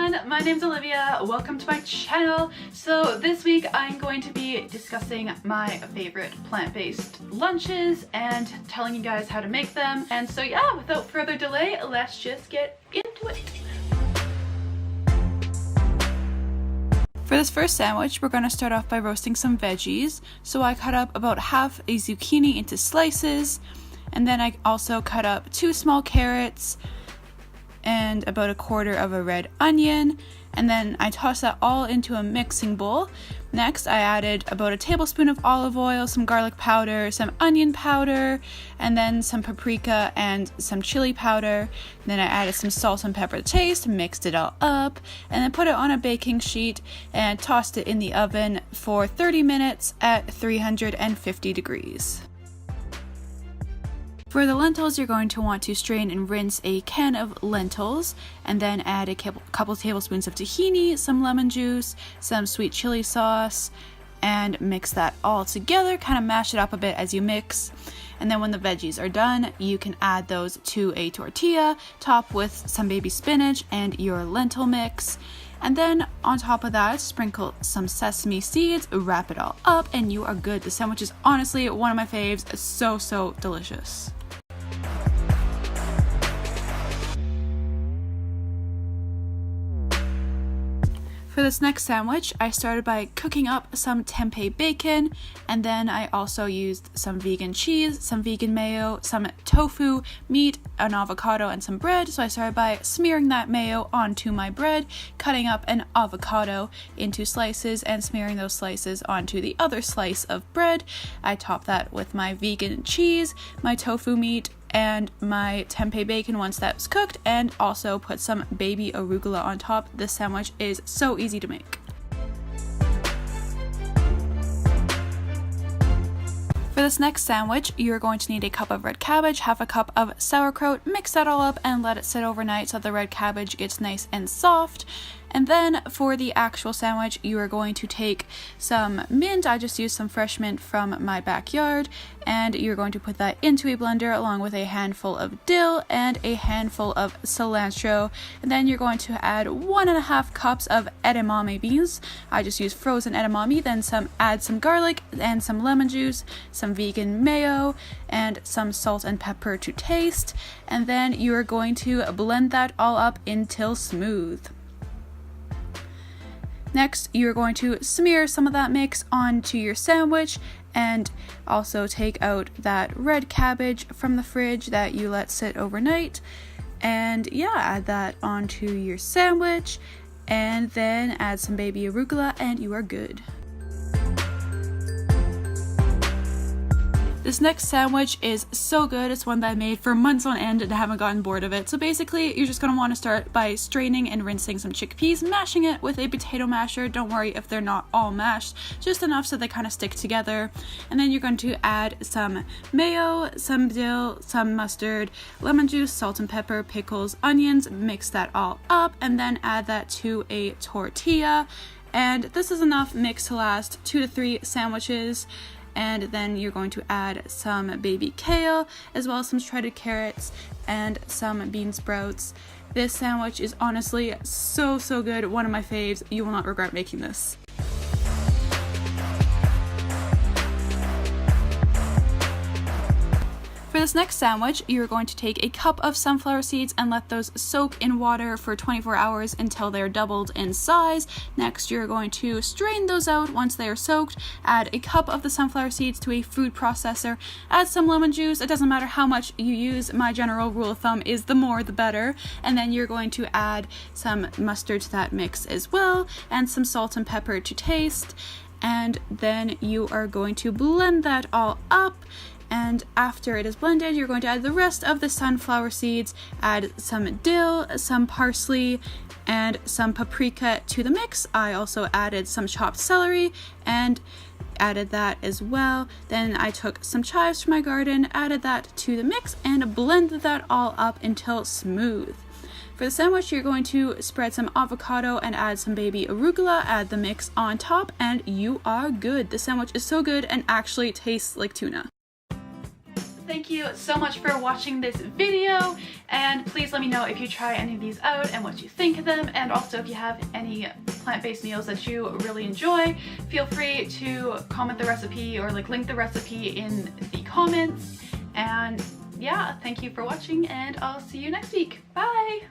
everyone, my name's Olivia. Welcome to my channel. So this week I'm going to be discussing my favorite plant-based lunches and telling you guys how to make them. And so yeah, without further delay, let's just get into it. For this first sandwich, we're going to start off by roasting some veggies. So I cut up about half a zucchini into slices, and then I also cut up 2 small carrots and about 1/4 of a red onion, and then I tossed that all into a mixing bowl. Next, I added about 1 tablespoon of olive oil, some garlic powder, some onion powder, and then some paprika and some chili powder. Then I added some salt and pepper to taste, mixed it all up, and then put it on a baking sheet and tossed it in the oven for 30 minutes at 350 degrees. For the lentils, you're going to want to strain and rinse a can of lentils, and then add a couple tablespoons of tahini, some lemon juice, some sweet chili sauce, and mix that all together. Kind of mash it up a bit as you mix. And then when the veggies are done, you can add those to a tortilla, top with some baby spinach and your lentil mix. And then on top of that, sprinkle some sesame seeds, wrap it all up, and you are good. The sandwich is honestly one of my faves. It's so delicious. For this next sandwich, I started by cooking up some tempeh bacon, and then I also used some vegan cheese, some vegan mayo, some tofu, meat, an avocado, and some bread. So I started by smearing that mayo onto my bread, cutting up an avocado into slices, and smearing those slices onto the other slice of bread. I topped that with my vegan cheese, my tofu meat, and my tempeh bacon once that was cooked, and also put some baby arugula on top. This sandwich is so easy to make. For this next sandwich, you're going to need a cup of red cabbage, half a cup of sauerkraut, mix that all up and let it sit overnight so the red cabbage gets nice and soft. And then for the actual sandwich, you are going to take some mint. I just used some fresh mint from my backyard, and you're going to put that into a blender along with a handful of dill and a handful of cilantro. And then you're going to add 1.5 cups of edamame beans. I just used frozen edamame, then add some garlic and some lemon juice, some vegan mayo, and some salt and pepper to taste. And then you are going to blend that all up until smooth. Next, you're going to smear some of that mix onto your sandwich, and also take out that red cabbage from the fridge that you let sit overnight. And yeah, add that onto your sandwich, and then add some baby arugula, and you are good. This next sandwich is so good. It's one that I made for months on end and haven't gotten bored of it. So basically, you're just going to want to start by straining and rinsing some chickpeas, mashing it with a potato masher. Don't worry if they're not all mashed, just enough so they kind of stick together. And then you're going to add some mayo, some dill, some mustard, lemon juice, salt and pepper, pickles, onions, mix that all up, and then add that to a tortilla. And this is enough mix to last 2 to 3 sandwiches. And then you're going to add some baby kale, as well as some shredded carrots and some bean sprouts. This sandwich is honestly so good. One of my faves. You will not regret making this. For this next sandwich, you're going to take a cup of sunflower seeds and let those soak in water for 24 hours until they're doubled in size. Next, you're going to strain those out once they are soaked, add a cup of the sunflower seeds to a food processor, add some lemon juice. It doesn't matter how much you use. My general rule of thumb is the more the better. And then you're going to add some mustard to that mix as well, and some salt and pepper to taste. And then you are going to blend that all up. And after it is blended, you're going to add the rest of the sunflower seeds, add some dill, some parsley, and some paprika to the mix. I also added some chopped celery and added that as well. Then I took some chives from my garden, added that to the mix, and blended that all up until smooth. For the sandwich, you're going to spread some avocado and add some baby arugula, add the mix on top, and you are good. The sandwich is so good and actually tastes like tuna. Thank you so much for watching this video, and please let me know if you try any of these out and what you think of them, and also if you have any plant-based meals that you really enjoy, feel free to comment the recipe or like link the recipe in the comments. And yeah, thank you for watching, and I'll see you next week. Bye!